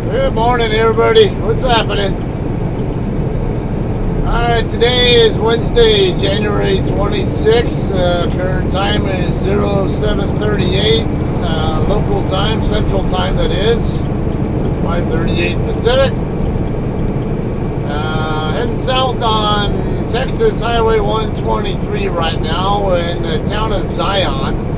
Good morning, everybody. What's happening? Alright, today is Wednesday, January 26th. Current time is 0738. Local time, central time that is. 5:38 Pacific. Heading south on Texas Highway 123 right now in the town of Zion.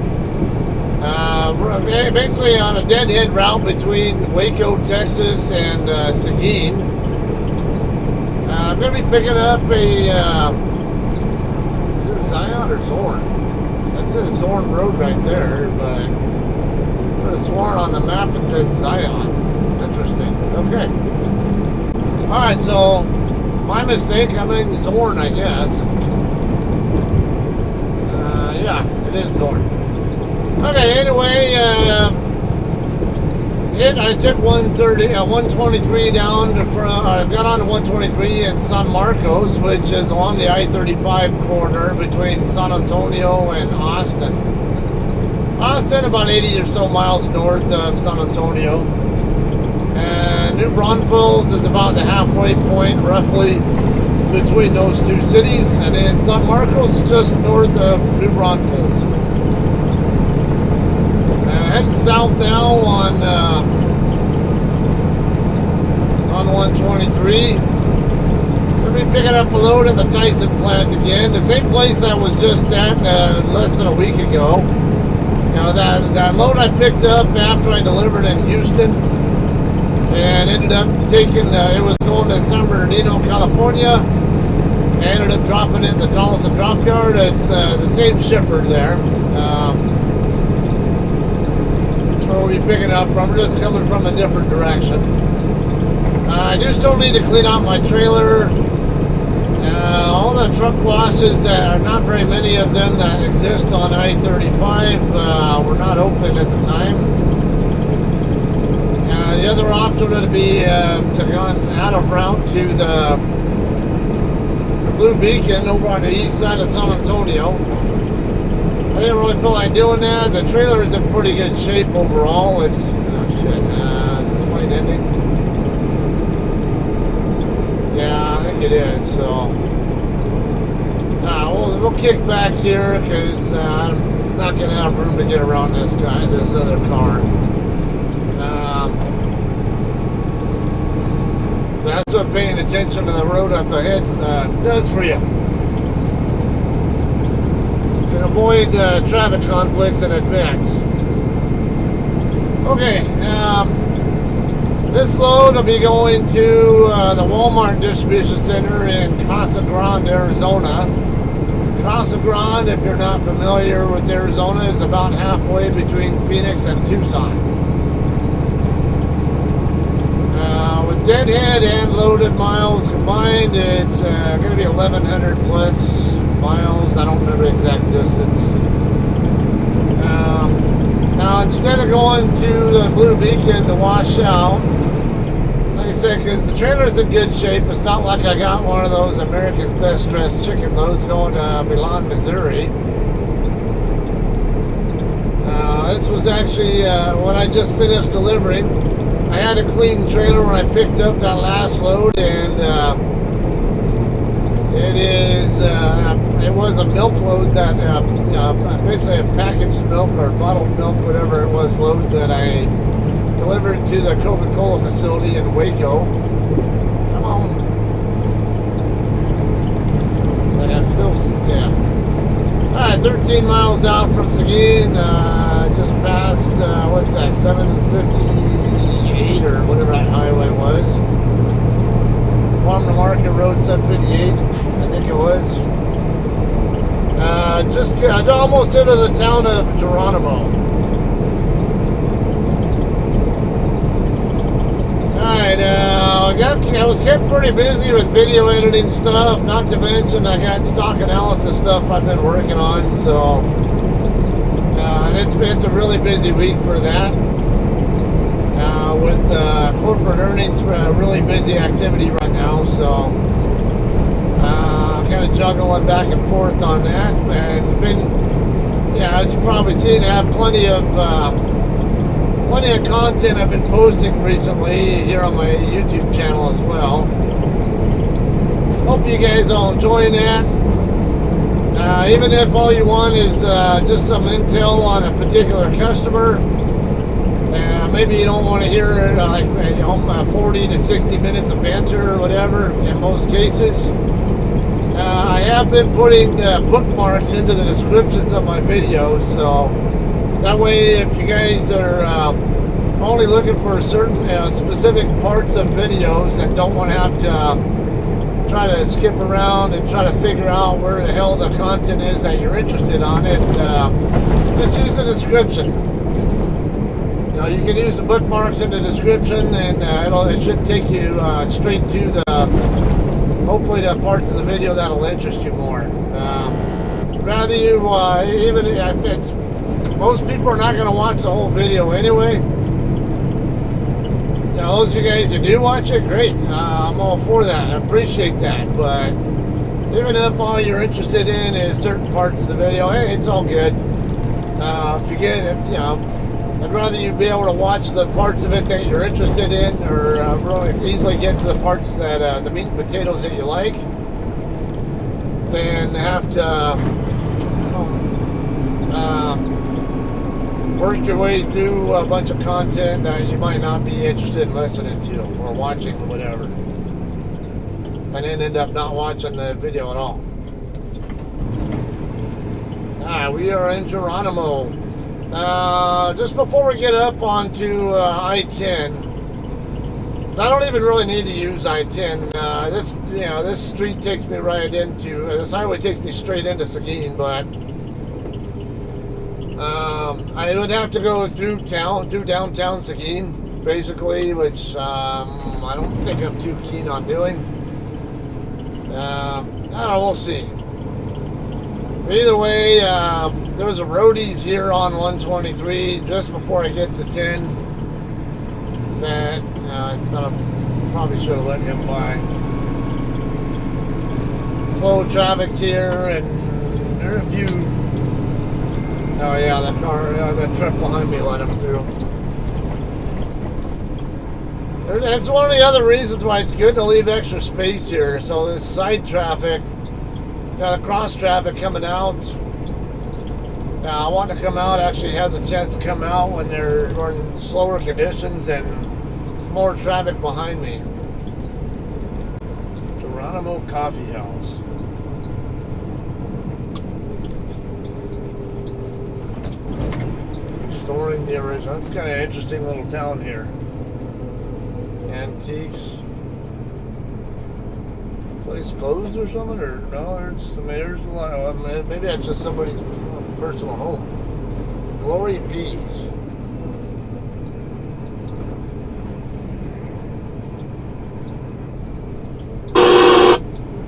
Basically on a deadhead route between Waco, Texas and Seguin. I'm going to be picking up a is it Zion or Zorn? That says Zorn Road right there, but I could have sworn on the map it said Zion. Interesting. Okay. Alright, so my mistake, I'm in Zorn, I guess. Yeah, it is Zorn. Okay, anyway, I took 123 down to got on to 123 in San Marcos, which is along the I-35 corridor between San Antonio and Austin. Austin, about 80 or so miles north of San Antonio. And New Braunfels is about the halfway point, roughly, between those two cities. And then San Marcos is just north of New Braunfels. Heading south now on 123. We'll be picking up a load at the Tyson plant again. The same place I was just at less than a week ago. You know, that load I picked up after I delivered in Houston and ended up taking, it was going to San Bernardino, California. I ended up dropping it in the Tolleson drop yard. It's the same shipper there. Where we'll be picking up from. We're just coming from a different direction. I do still need to clean out my trailer. All the truck washes that are not very many of them that exist on I-35 were not open at the time. The other option would be to go out of route to the Blue Beacon over on the east side of San Antonio. I didn't really feel like doing that. The trailer is in pretty good shape overall. It's, oh shit, is this lane ending? Yeah, I think it is, so. We'll kick back here because I'm not going to have room to get around this other car. So that's what paying attention to the road up ahead does for you. Avoid traffic conflicts in advance. Okay, this load will be going to the Walmart distribution center in Casa Grande, Arizona. Casa Grande, if you're not familiar with Arizona, is about halfway between Phoenix and Tucson. With deadhead and loaded miles combined, it's going to be 1,100 plus miles. I don't remember the exact distance. Now instead of going to the Blue Beacon to wash out, like I said, because the trailer is in good shape, it's not like I got one of those America's Best Dressed Chicken loads going to Milan, Missouri. This was actually when I just finished delivering. I had a clean trailer when I picked up that last load, and it was a milk load that basically a packaged milk or bottled milk, whatever it was, load that I delivered to the Coca-Cola facility in Waco. Come on. Like I'm still, yeah. Alright, 13 miles out from Seguin, just past, what's that, 758 or whatever that highway was. Farm to Market Road 758, I think it was. Just almost into the town of Geronimo. Alright, I was kept pretty busy with video editing stuff, not to mention I got stock analysis stuff I've been working on, so and it's a really busy week for that. With corporate earnings, really busy activity right now, so I'm kind of juggling back and forth on that, and been, yeah, as you've probably seen, I have plenty of plenty of content I've been posting recently here on my YouTube channel as well. Hope you guys are enjoying that. Even if all you want is just some intel on a particular customer, maybe you don't want to hear like 40 to 60 minutes of banter or whatever in most cases. I have been putting bookmarks into the descriptions of my videos, so that way if you guys are only looking for certain specific parts of videos and don't want to have to try to skip around and try to figure out where the hell the content is that you're interested on it, just use the description. You know, you can use the bookmarks in the description, and it should take you straight to the hopefully the parts of the video that'll interest you more. Rather you even it's most people are not going to watch the whole video anyway. You know, those of you guys who do watch it, great. I'm all for that. I appreciate that. But even if all you're interested in is certain parts of the video, hey, it's all good. If you get it, you know, I'd rather you be able to watch the parts of it that you're interested in, or really easily get to the parts that the meat and potatoes that you like, than have to work your way through a bunch of content that you might not be interested in listening to or watching or whatever, and then end up not watching the video at all. Alright, we are in Geronimo. Just before we get up onto I-10, I don't even really need to use I-10. This street takes me right into, this highway takes me straight into Seguin, but I would have to go through downtown Seguin, basically, which I don't think I'm too keen on doing. I don't know, we'll see. Either way, there's a roadies here on 123 just before I get to 10 that I thought I probably should have let him by. Slow traffic here, and there are a few. Oh yeah, that car, that truck behind me let him through. That's one of the other reasons why it's good to leave extra space here. So this side traffic, the cross traffic coming out, I want to come out, actually has a chance to come out when they're in slower conditions and there's more traffic behind me. Geronimo Coffee House. Restoring the original. That's kind of interesting little town here. Antiques. Place closed or something, or no? There's a lot. Maybe that's just somebody's personal home. Glory Bees.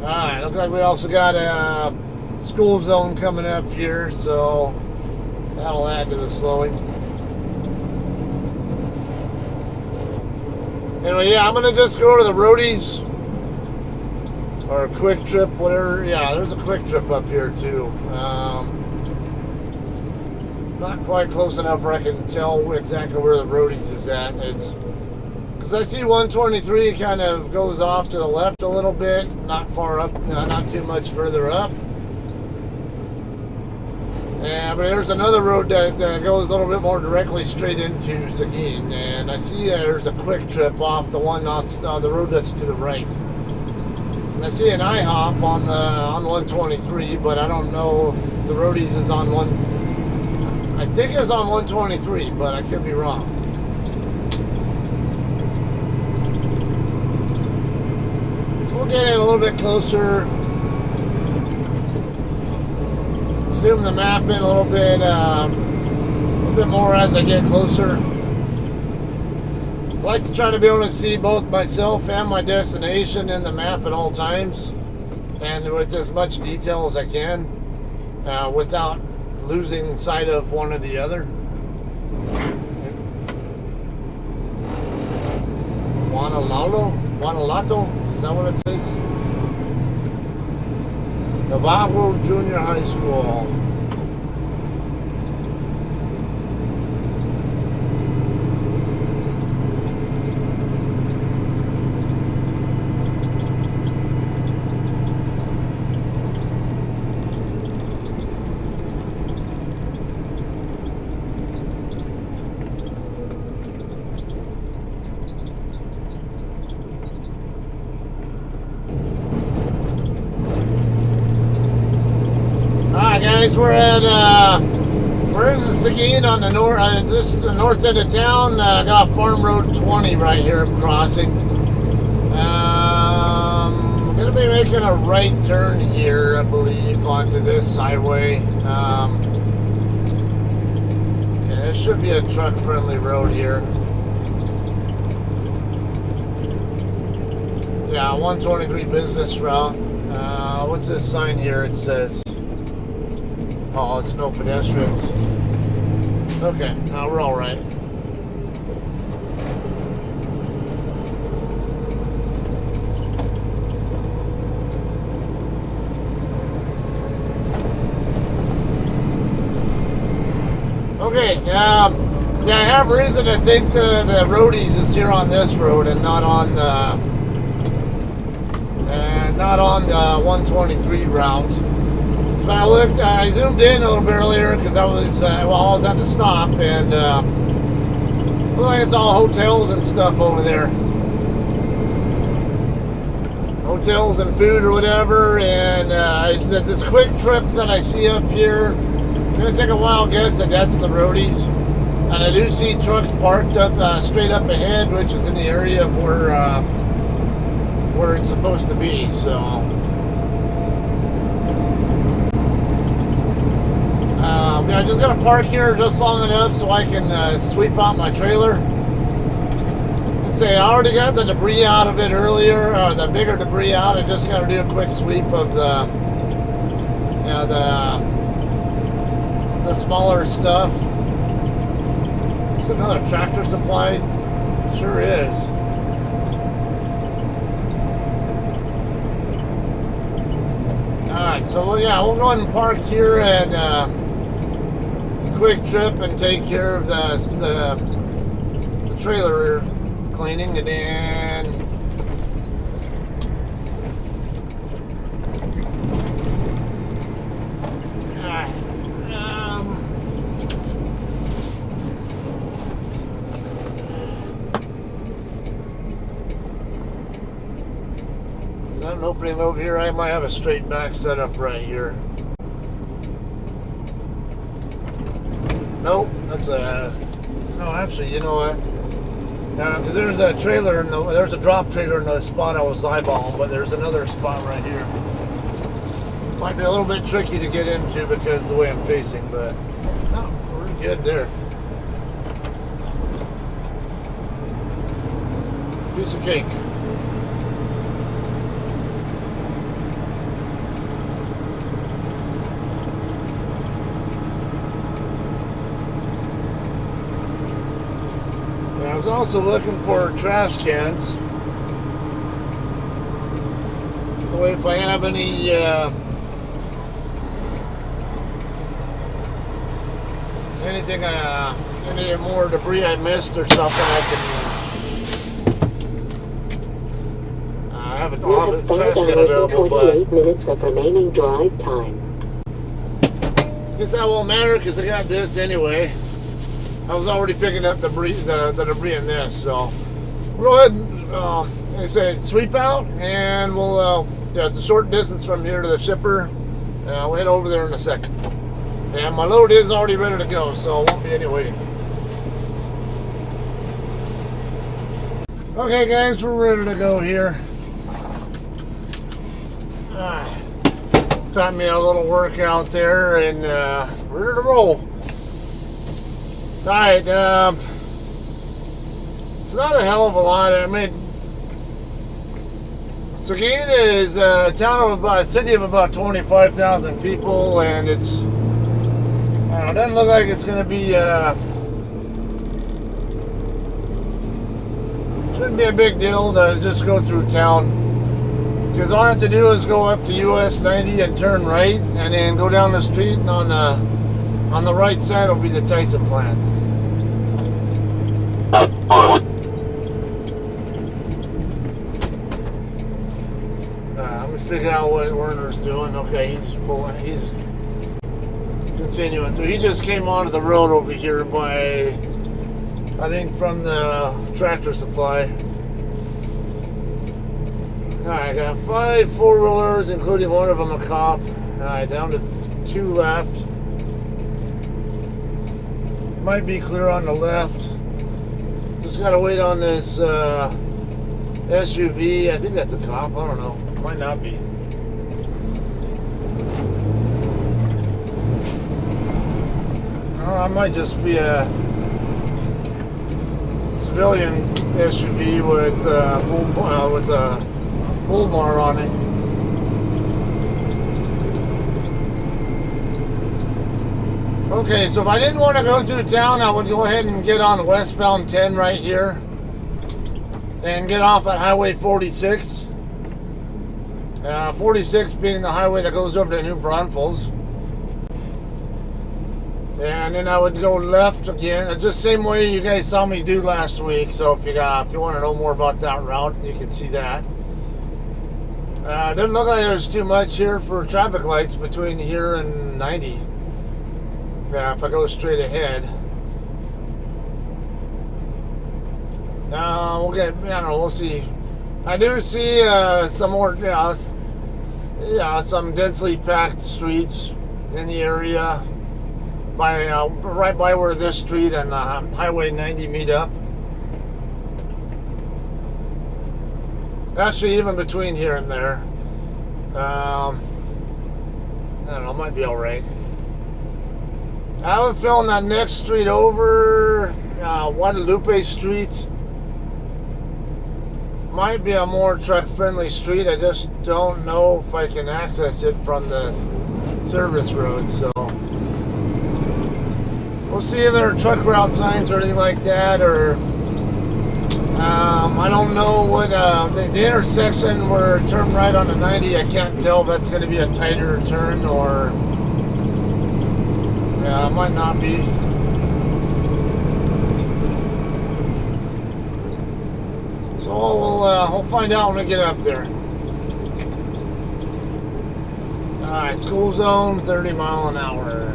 All right. Looks like we also got a school zone coming up here, so that'll add to the slowing. Anyway, yeah, I'm gonna just go to the roadies. Or a QuikTrip, whatever. Yeah, there's a QuikTrip up here too. Not quite close enough where I can tell exactly where the roadies is at. It's because I see 123 kind of goes off to the left a little bit, not far up, not too much further up. But there's another road that goes a little bit more directly straight into Seguin, and I see there's a QuikTrip off the one that's the road that's to the right. I see an IHOP on the 123, but I don't know if the roadies is on one. I think it's on 123, but I could be wrong. So we'll get in a little bit closer. Zoom the map in a little bit more as I get closer. I like to try to be able to see both myself and my destination in the map at all times, and with as much detail as I can, without losing sight of one or the other. Guanajuato, is that what it says? Navarro Junior High School. guys, we're in Seguin on the north, just the north end of town. Got Farm Road 20 right here I'm crossing. I'm gonna be making a right turn here, I believe, onto this highway. Yeah, it should be a truck-friendly road here. Yeah, 123 business route. What's this sign here? It says, oh, it's no pedestrians. Okay, we're all right. Okay, yeah, I have reason to think the roadies is here on this road and not on the 123 route. So I looked, I zoomed in a little bit earlier because I was I was at the stop, and looks like it's all hotels and stuff over there. Hotels and food or whatever, and this QuikTrip that I see up here, I'm gonna take a wild guess that that's the roadies. And I do see trucks parked up straight up ahead, which is in the area of where it's supposed to be. So yeah, I just gotta park here just long enough so I can sweep out my trailer. Let's say I already got the debris out of it earlier, or the bigger debris out. I just gotta do a quick sweep of the smaller stuff. Is another tractor supply? Sure is. Alright, so yeah, we'll go ahead and park here at QuikTrip and take care of the trailer cleaning, and then is that an opening over here? I might have a straight back setup right here. Nope, that's a... No, actually, you know what? Because there's a trailer, there's a drop trailer in the spot I was eyeballing, but there's another spot right here. Might be a little bit tricky to get into because of the way I'm facing, but no, we're good there. Piece of cake. I was also looking for trash cans. So if I have any anything, any more debris I missed or something, I have a trash can available, but 28 minutes of remaining drive time. Guess that won't matter because I got this anyway. I was already picking up the debris in this, so we'll go ahead and, like I said, sweep out, and we'll, yeah, it's a short distance from here to the shipper. We'll head over there in a second. And my load is already ready to go, so it won't be any waiting. Okay, guys, we're ready to go here. Got me a little workout there, and we're ready to roll. Alright, it's not a hell of a lot. I mean, Seguin is a town of about, a city of about 25,000 people, and it's, I don't know, it doesn't look like it's going to be, shouldn't be a big deal to just go through town. Because all I have to do is go up to US 90 and turn right, and then go down the street, and on the right side will be the Tyson plant. Let me figure out what Werner's doing. Okay, he's continuing through. He just came onto the road over here by, I think, from the tractor supply. Alright, I got 5 4-wheelers, including one of them a cop. Alright, down to 2 left. Might be clear on the left. Just gotta wait on this SUV. I think that's a cop. I don't know. Might not be. Or it might just be a civilian SUV with a bull bar on it. Okay, so if I didn't want to go through town, I would go ahead and get on westbound 10 right here and get off at Highway 46. 46 being the highway that goes over to New Braunfels. And then I would go left again, just same way you guys saw me do last week. So if you want to know more about that route, you can see that. Doesn't look like there's too much here for traffic lights between here and 90. Yeah, if I go straight ahead. We'll get, I don't know, we'll see. I do see some more, some densely packed streets in the area by right by where this street and Highway 90 meet up. Actually, even between here and there. I don't know, might be all right. I have a feeling that next street over, Guadalupe Street, might be a more truck-friendly street. I just don't know if I can access it from the service road, so we'll see if there are truck route signs or anything like that, or I don't know what the intersection where turn right on the 90. I can't tell if that's going to be a tighter turn or it might not be. So we'll find out when we get up there. Alright, school zone, 30 mile an hour.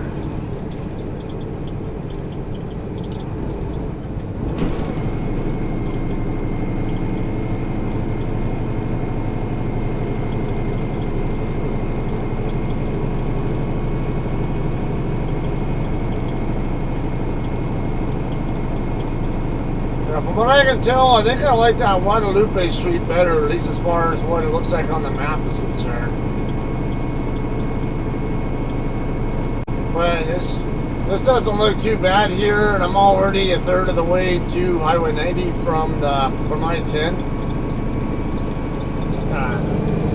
From what I can tell, I think I like that Guadalupe Street better, at least as far as what it looks like on the map is concerned. But this doesn't look too bad here, and I'm already a third of the way to Highway 90 from I-10.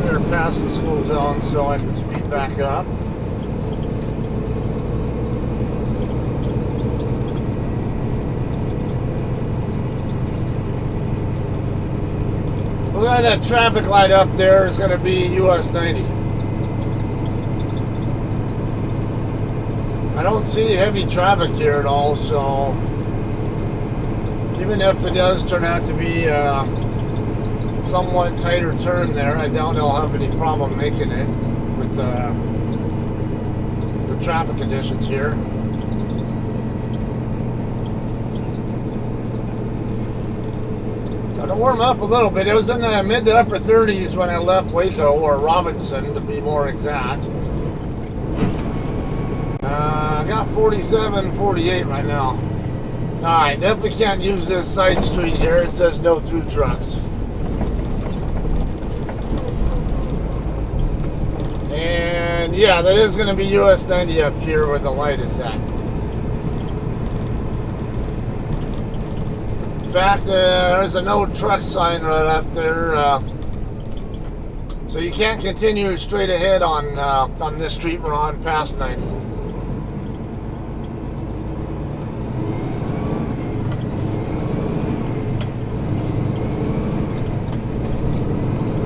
Better pass the school zone so I can speed back up. Look at that traffic light up there is going to be US 90. I don't see heavy traffic here at all, so even if it does turn out to be a somewhat tighter turn there, I doubt I'll have any problem making it with the traffic conditions here. To warm up a little bit. It was in the mid to upper 30s when I left Waco, or Robinson to be more exact. I got 47, 48 right now. Alright, definitely can't use this side street here. It says no through trucks. And yeah, that is going to be US 90 up here where the light is at. In fact, there's a no truck sign right up there, so you can't continue straight ahead on this street we're on past 90.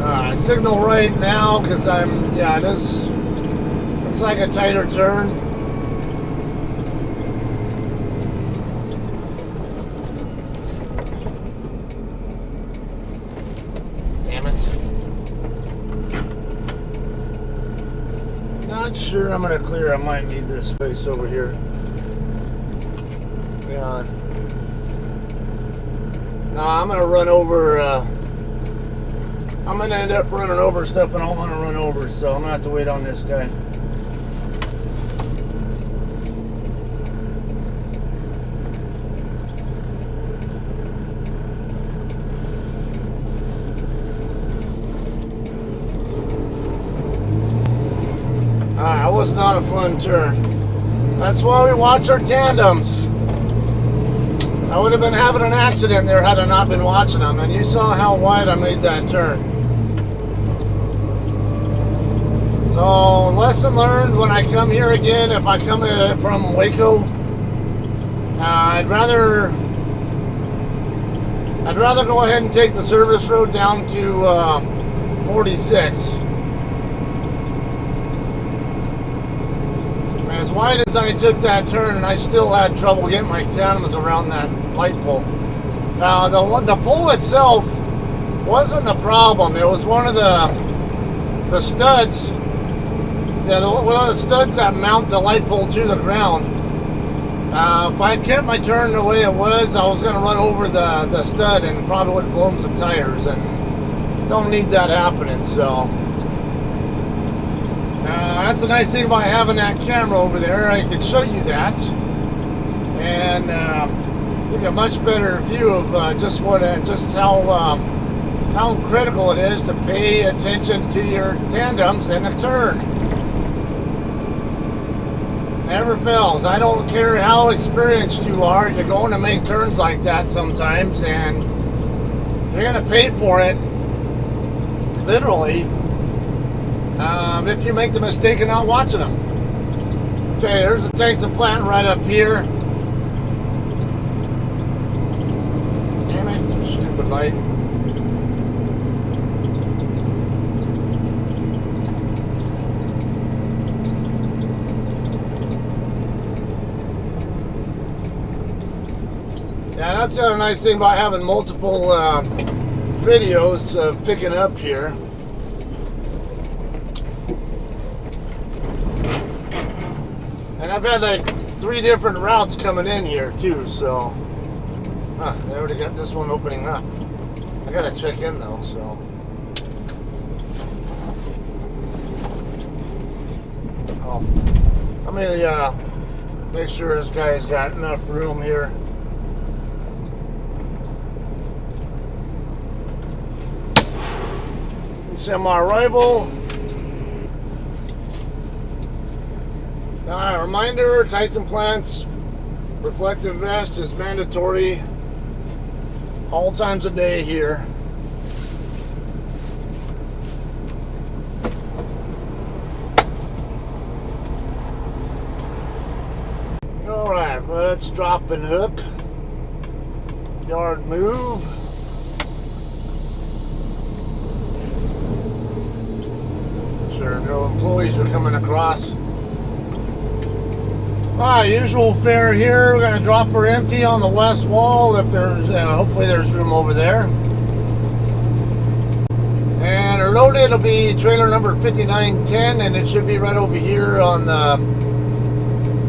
Alright, signal right now because it is, looks like a tighter turn. Not sure I'm going to clear. I might need this space over here. Yeah. No, I'm going to run over. I'm going to end up running over stuff I don't want to run over, so I'm going to have to wait on this guy. was not a fun turn. That's why we watch our tandems. I would have been having an accident there had I not been watching them, and you saw how wide I made that turn. So, lesson learned when I come here again, if I come in from Waco, I'd rather go ahead and take the service road down to 46. As wide as I took that turn, and I still had trouble getting my tandems around that light pole. The pole itself wasn't the problem. It was one of the studs. Yeah, one of the studs that mount the light pole to the ground. If I had kept my turn the way it was, I was going to run over the stud and probably would have blown some tires, and don't need that happening. So that's the nice thing about having that camera over there. I can show you that and give you a much better view of just how critical it is to pay attention to your tandems in a turn. Never fails. I don't care how experienced you are, you're going to make turns like that sometimes, and you're going to pay for it, literally, if you make the mistake of not watching them. Okay, there's the Tyson plant right up here. Damn it, stupid light. Yeah, that's the other nice thing about having multiple videos of picking up here. And I've had like 3 different routes coming in here too, so they already got this one opening up. I gotta check in though, so let me make sure this guy's got enough room here. Semi-arrival. Reminder, Tyson plants reflective vest is mandatory all times of day here. Alright, let's drop and hook. Yard move. Sure, no employees are coming across. Usual fare here. We're going to drop her empty on the west wall. If there's, hopefully there's room over there. And her loaded will be trailer number 5910, and it should be right over here on the,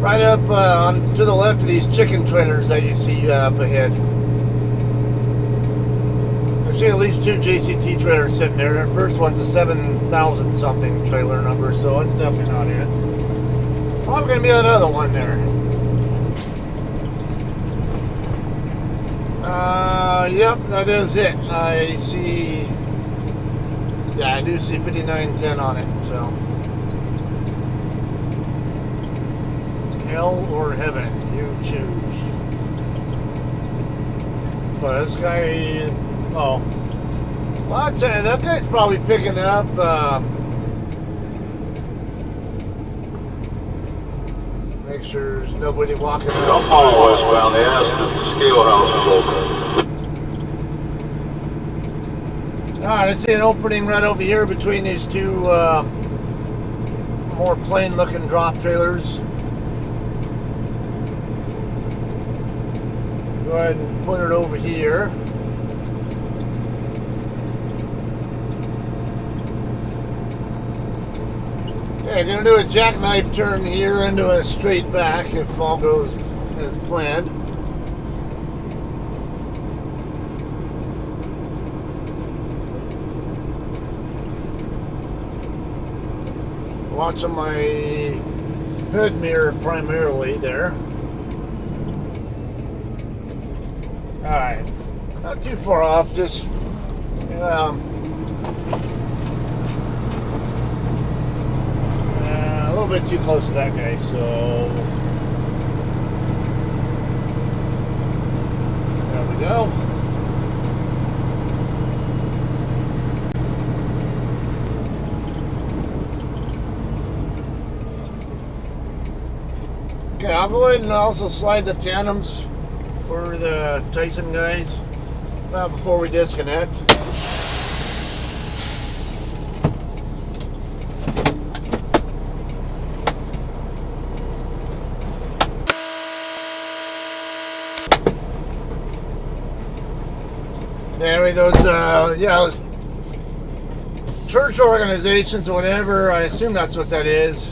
right up to the left of these chicken trailers that you see up ahead. I see at least 2 JCT trailers sitting there. The first one's a 7,000 something trailer number, so it's definitely not it. Probably going to be another one there. Yep, that is it. I see. Yeah, I do see 5910 on it. So, hell or heaven, you choose. But this guy, well, I'll tell you, that guy's probably picking up. Make sure there's nobody walking out. Don't follow westbound. They asked if the scale house is open. Alright, I see an opening right over here between these 2 more plain looking drop trailers. Go ahead and put it over here. Okay, I'm going to do a jackknife turn here into a straight back if all goes as planned. Watching my hood mirror primarily there. Alright, not too far off, just a little bit too close to that guy, so there we go. Okay, I'll go ahead and also slide the tandems for the Tyson guys before we disconnect. Anyway, those church organizations or whatever, I assume that's what that is.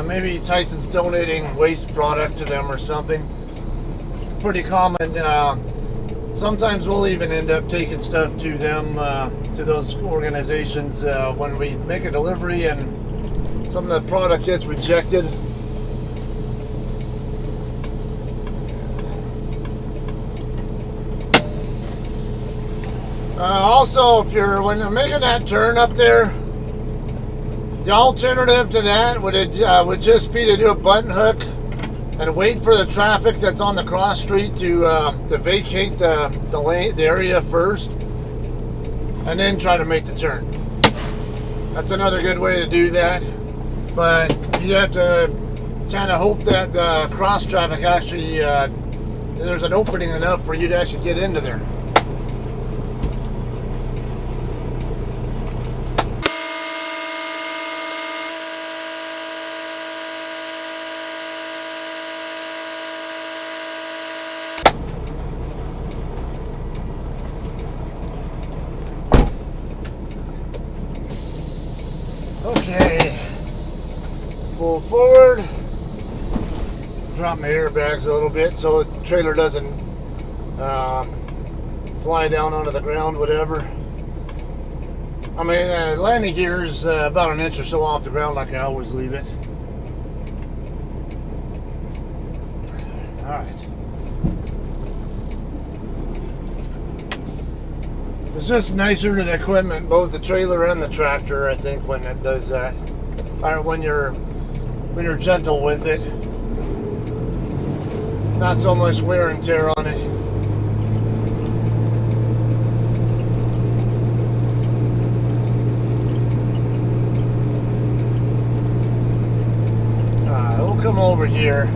Maybe Tyson's donating waste product to them or something. Pretty common. Sometimes we'll even end up taking stuff to them, to those organizations when we make a delivery and some of the product gets rejected. Also, when you're making that turn up there, the alternative to that would just be to do a button hook and wait for the traffic that's on the cross street to vacate the lane, the area first, and then try to make the turn. That's another good way to do that, but you have to kind of hope that the cross traffic actually there's an opening enough for you to actually get into there. Okay, let's pull forward, drop my airbags a little bit so the trailer doesn't fly down onto the ground, whatever. I mean, landing gear's about an inch or so off the ground like I always leave it. Alright. It's just nicer to the equipment, both the trailer and the tractor, I think, when it does that. Or when you're gentle with it. Not so much wear and tear on it. We'll come over here,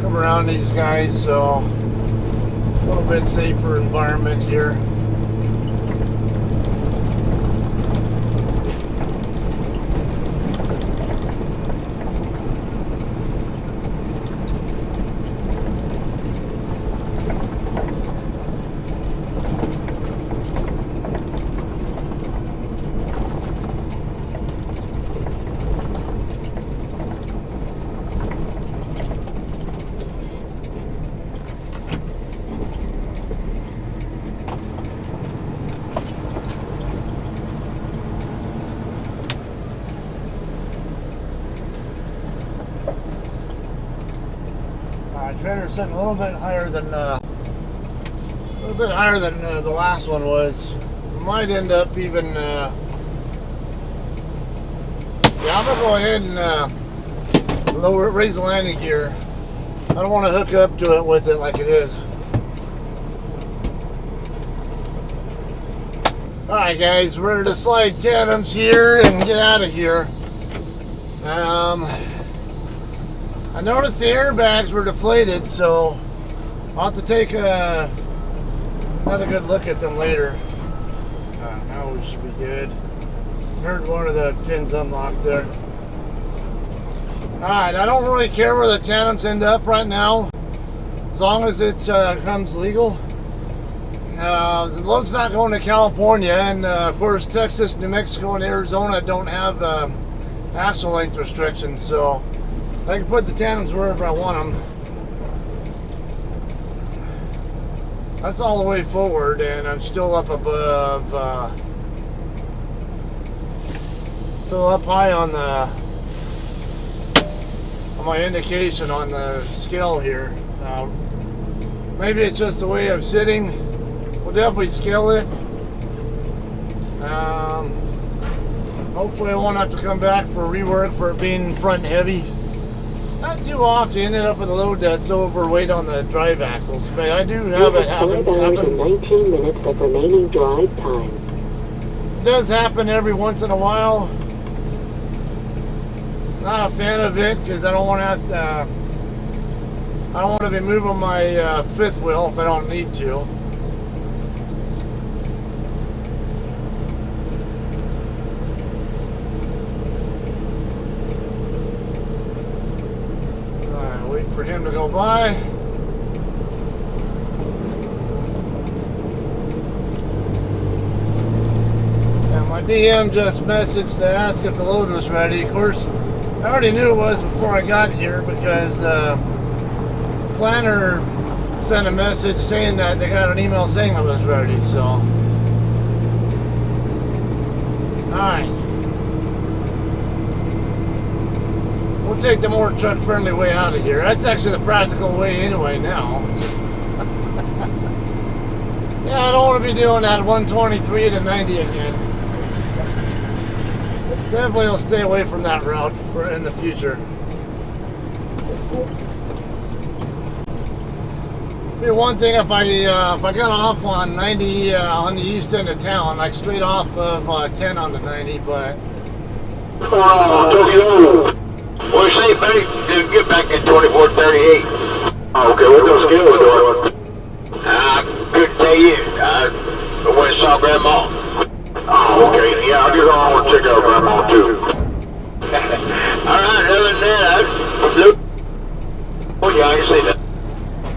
come around these guys, so a little bit safer environment here. Trailer's sitting a little bit higher than the last one was. Might end up even. Yeah, I'm gonna go ahead and raise the landing gear. I don't want to hook up to it with it like it is. All right, guys, we're ready to slide tandems here and get out of here. I noticed the airbags were deflated, so I'll have to take another good look at them later. Now we should be good. Heard one of the pins unlocked there. Alright, I don't really care where the tandems end up right now, as long as it comes legal. The load's not going to California, and of course Texas, New Mexico, and Arizona don't have axle length restrictions, so I can put the tandems wherever I want them. That's all the way forward, and I'm still up above, still up high on my indication on the scale here. Maybe it's just the way I'm sitting. We'll definitely scale it. Hopefully I won't have to come back for rework for it being front heavy. Not too often you ended up with a load that's overweight on the drive axles, but I do have it happen. 5 hours and 19 minutes of remaining drive time. It does happen every once in a while. Not a fan of it because I don't want to have I don't want to be moving my fifth wheel if I don't need to. Alright, wait for him to go by. And my DM just messaged to ask if the load was ready. Of course, I already knew it was before I got here because planner sent a message saying that they got an email saying I was ready, so. Alright. We'll take the more truck-friendly way out of here. That's actually the practical way anyway now. Yeah, I don't want to be doing that 123 to 90 again. Definitely will stay away from that route for in the future. Be one thing if I got off on 90 on the east end of town, like straight off of 10 on the 90, but. Tokyo. Well, you say, buddy, get back in 2438. Okay, what those skills doing? Couldn't tell you. I went and saw Grandma. Oh, okay. Yeah, I just want to check out Grandma, too. Alright, other than that, oh, yeah, I can see that.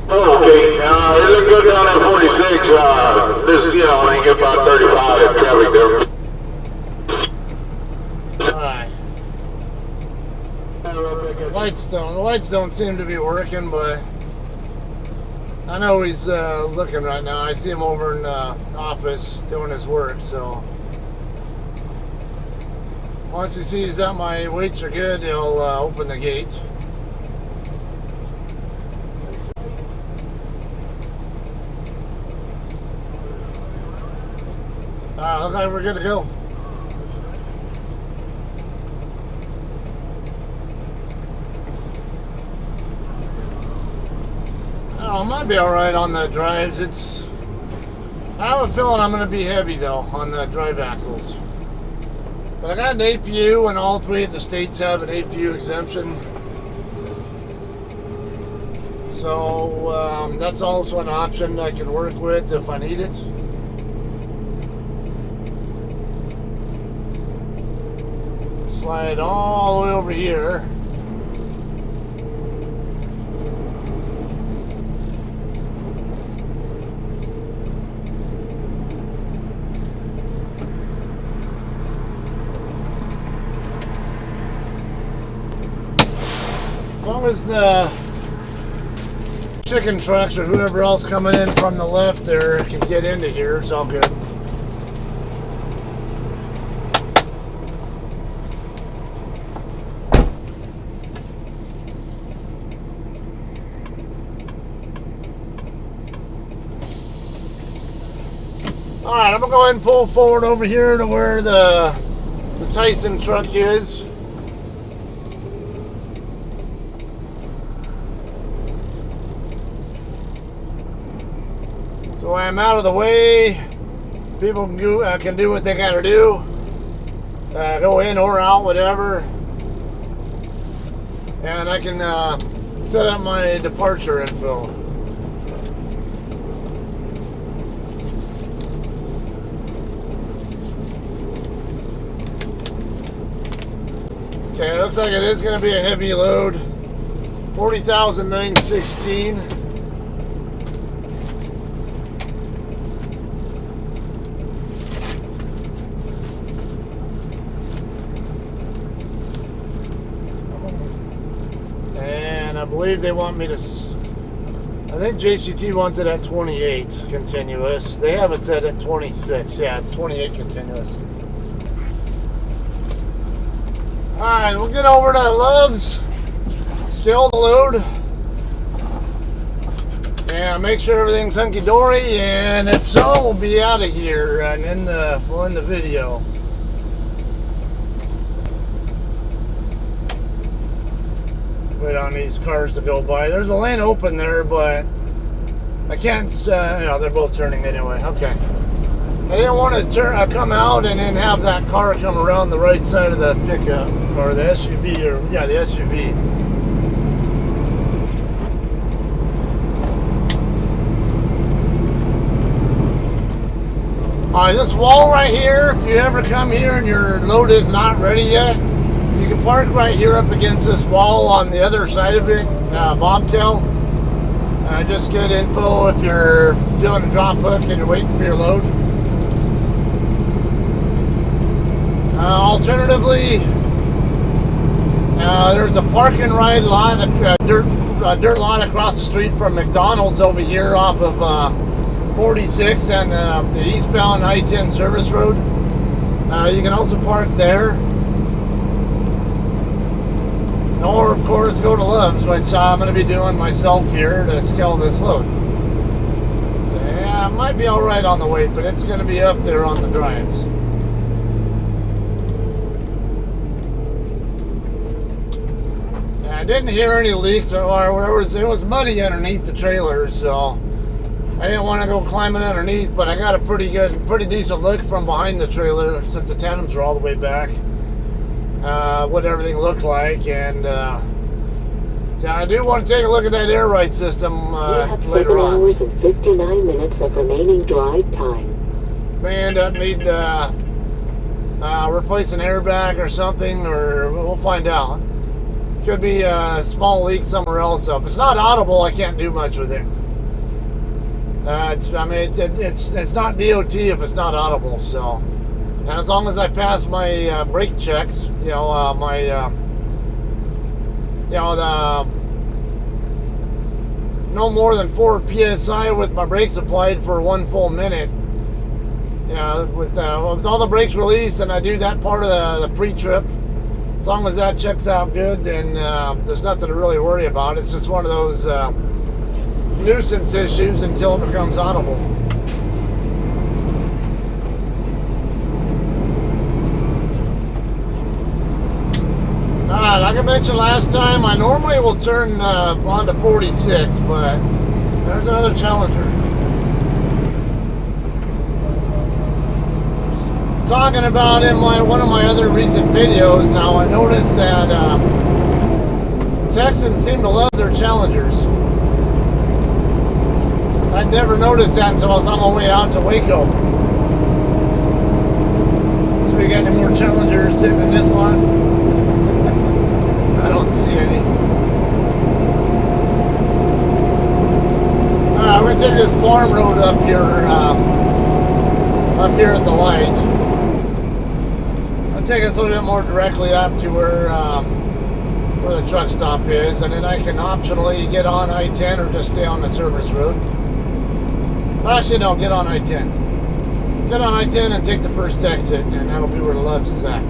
Oh, okay. It looked good down at 46. This, you know, I think about 35 in traffic there. Alright. The lights don't seem to be working, but I know he's looking right now. I see him over in the office doing his work, so once he sees that my weights are good, he'll open the gate. Looks like we're good to go. Oh, I might be alright on the drives. I have a feeling I'm going to be heavy though on the drive axles. But I got an APU, and all three of the states have an APU exemption. So that's also an option I can work with if I need it. Slide all the way over here. As long as the chicken trucks or whoever else coming in from the left there can get into here, it's all good. Alright, I'm going to go ahead and pull forward over here to where the Tyson truck is. So I'm out of the way. People can do what they got to do. Go in or out, whatever. And I can set up my departure info. Okay, it looks like it is going to be a heavy load. 40,916. And I believe they want me to, I think JCT wants it at 28 continuous. They have it set at 26. Yeah, it's 28 continuous. Alright, we'll get over to Love's, still the load, and make sure everything's hunky-dory, and if so, we'll be out of here and we'll end the video. Wait on these cars to go by. There's a lane open there, but I can't, no, they're both turning anyway. Okay. I didn't want to come out and then have that car come around the right side of the pickup, or the SUV, or, yeah, the SUV. Alright, this wall right here, if you ever come here and your load is not ready yet, you can park right here up against this wall on the other side of it, bobtail. Just good info if you're doing a drop hook and you're waiting for your load. Alternatively, there's a park and ride lot, a dirt lot across the street from McDonald's over here off of 46 and the eastbound I-10 service road. You can also park there. Or, of course, go to Love's, which I'm going to be doing myself here to scale this load. So, yeah, it might be alright on the weight, but it's going to be up there on the drives. Yeah, I didn't hear any leaks or whatever. It was muddy underneath the trailer, so I didn't want to go climbing underneath, but I got a pretty decent look from behind the trailer since the tandems are all the way back. What everything looked like, and yeah, I do want to take a look at that air ride system have later 7 on. hours and 59 minutes of remaining drive time. May end up need replace an airbag or something, or we'll find out. Could be a small leak somewhere else. So if it's not audible, I can't do much with it. It's not DOT if it's not audible. So, and as long as I pass my brake checks, no more than 4 psi with my brakes applied for 1 full minute. With all the brakes released, and I do that part of the pre-trip. As long as that checks out good, then there's nothing to really worry about. It's just one of those nuisance issues until it becomes audible. Like I mentioned last time, I normally will turn onto 46, but there's another Challenger. Talking about in one of my other recent videos how I noticed that Texans seem to love their Challengers. I'd never noticed that until I was on my way out to Waco. So we got any more Challengers sitting in this lot? I don't see any. We're going to take this farm road up here at the light. I'll take us a little bit more directly up to where the truck stop is, and then I can optionally get on I-10 or just stay on the service road. Well, actually, no, get on I-10. Get on I-10 and take the first exit, and that'll be where the Love's is at.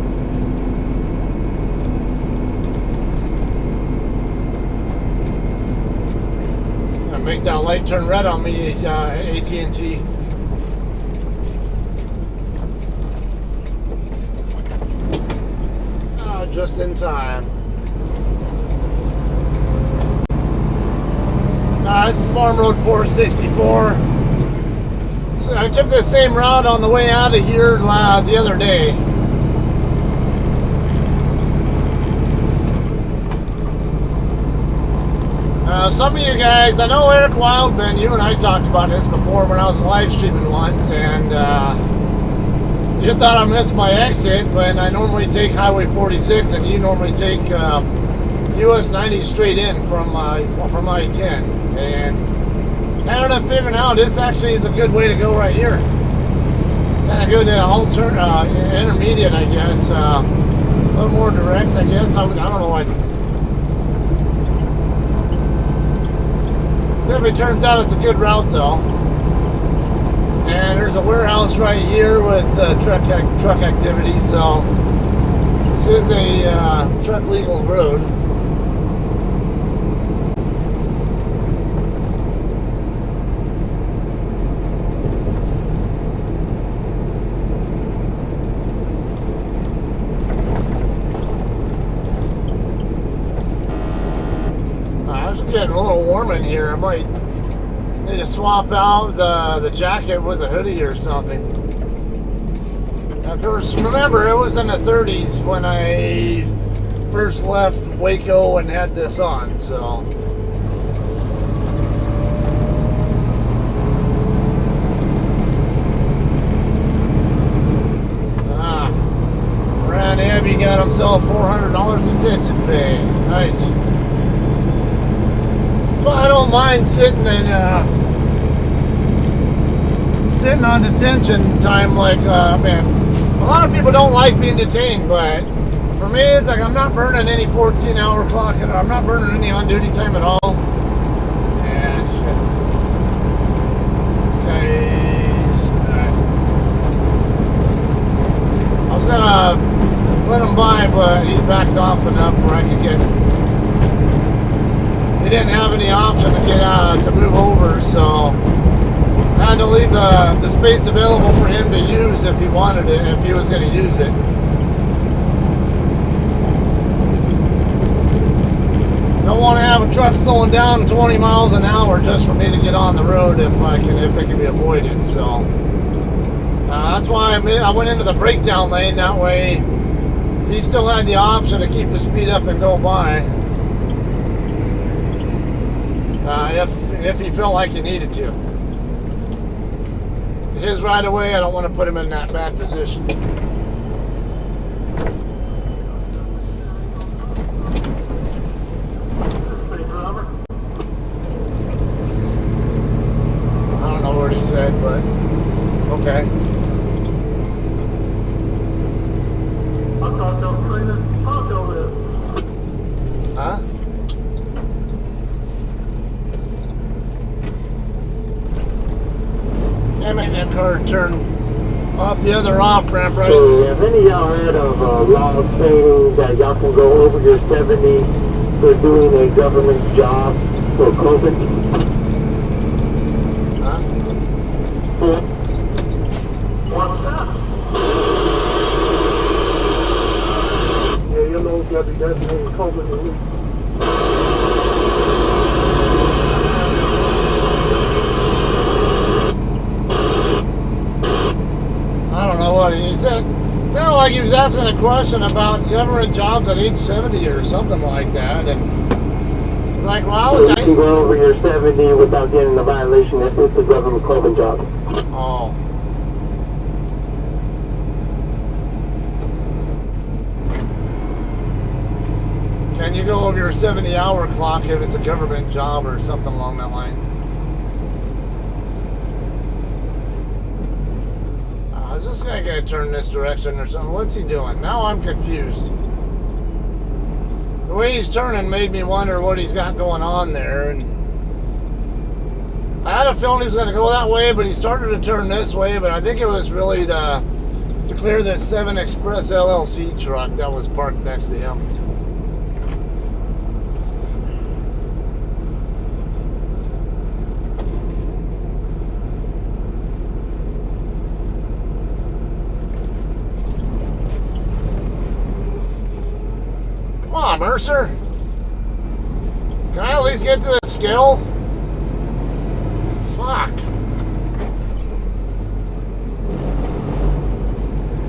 Make that light turn red on me, AT&T. Oh, just in time. This is Farm Road 464. So I took the same route on the way out of here the other day. Some of you guys, I know Eric Wildman, you and I talked about this before when I was live streaming once, and you thought I missed my exit when I normally take Highway 46 and you normally take US 90 straight in from I-10. And I ended up figuring out this actually is a good way to go right here. Kind of good intermediate, I guess. A little more direct, I guess. I don't know why. If it turns out it's a good route though. And there's a warehouse right here with truck activity, so this is a truck legal road. warm in here. I might need to swap out the jacket with a hoodie or something. Of course, remember, it was in the 30s when I first left Waco and had this on, so. Brad Abbey got himself $400 detention pay. Nice. So I don't mind sitting on detention time like, man, a lot of people don't like being detained, but for me, it's like I'm not burning any 14-hour clock, and I'm not burning any on-duty time at all. And shit. This guy's... I was gonna let him by, but he backed off enough where I could get... He didn't have any option to get to move over, so I had to leave the space available for him to use if he wanted it, if he was going to use it. Don't want to have a truck slowing down 20 miles an hour just for me to get on the road if it can be avoided. So that's why I went into the breakdown lane. That way, he still had the option to keep his speed up and go by if he felt like he needed to. His right away, I don't want to put him in that bad position. I don't know what he said, but okay. Huh? Damn it, that car turned off the other off-ramp right. So have any of y'all heard of law saying that y'all can go over your 70 for doing a government job for COVID? Huh? What's that? Yeah, you know that be designated COVID relief. I don't know what he said. Sounded like he was asking a question about government jobs at age 70 or something like that, and it's like, well, So you can go over your 70 without getting a violation if it's a government COVID job. Oh. Can you go over your 70-hour clock if it's a government job or something along that line? I was just gonna turn this direction or something. What's he doing? Now I'm confused. The way he's turning made me wonder what he's got going on there. And I had a feeling he was gonna go that way, but he started to turn this way. But I think it was really to clear this 7 Express LLC truck that was parked next to him. Come on, Mercer. Can I at least get to the scale? Fuck.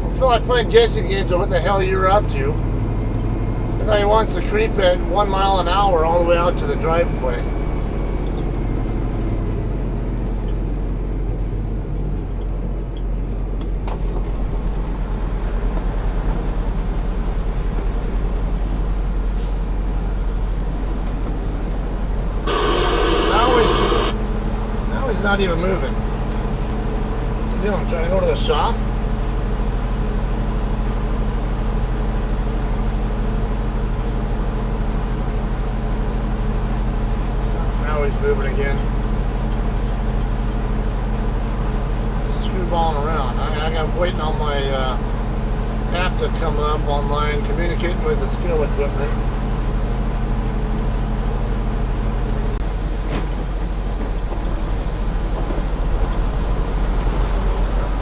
I feel like playing Jason games of what the hell you're up to. And then he wants to creep at 1 mile an hour all the way out to the driveway. Now he's not even moving. What's he doing? Trying to go to the shop? Now he's moving again. Screwballing around. I got waiting on my app to come up online, communicating with the skill equipment.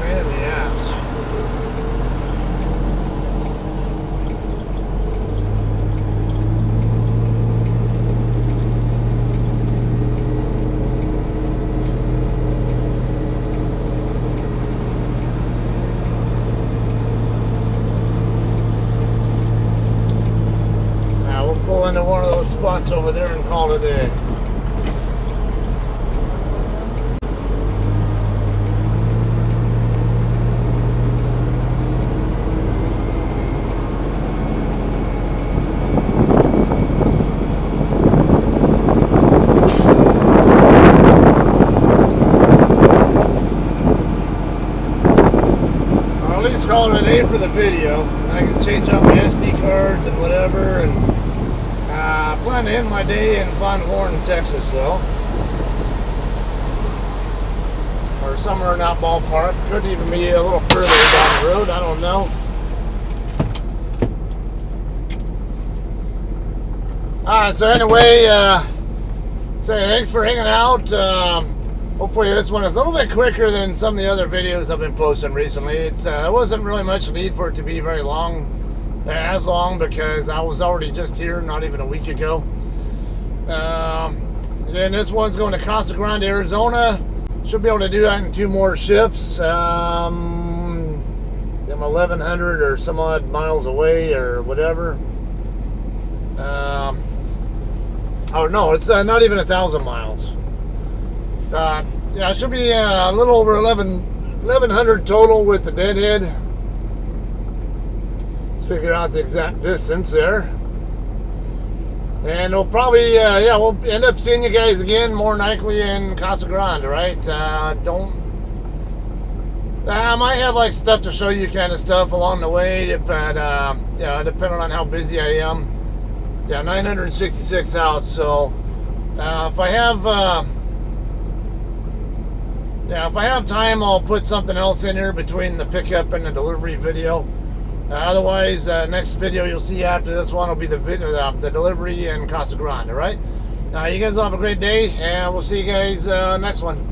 Pain in the ass. spots over there and call it a day. Call it a day for the video. I can change out my SD cards and whatever, and plan to end my day in Van Horn, Texas, though, or somewhere in that ballpark. Could even be a little further down the road. I don't know. All right. So anyway, say thanks for hanging out. Hopefully this one is a little bit quicker than some of the other videos I've been posting recently. There wasn't really much need for it to be very long, as long, because I was already just here not even a week ago. And this one's going to Casa Grande, Arizona. Should be able to do that in 2 more shifts. I'm 1,100 or some odd miles away or whatever. Oh no, it's not even 1,000 miles. Yeah, it should be a little over 1,100 total with the deadhead. Let's figure out the exact distance there. And we'll probably, yeah, we'll end up seeing you guys again, more likely in Casa Grande, right? I might have like stuff to show you, kind of stuff along the way, but yeah, depending on how busy I am. Yeah, 966 out, so if I have... yeah, if I have time, I'll put something else in here between the pickup and the delivery video. Otherwise, next video you'll see after this one will be the delivery in Casa Grande, all right? You guys all have a great day, and we'll see you guys next one.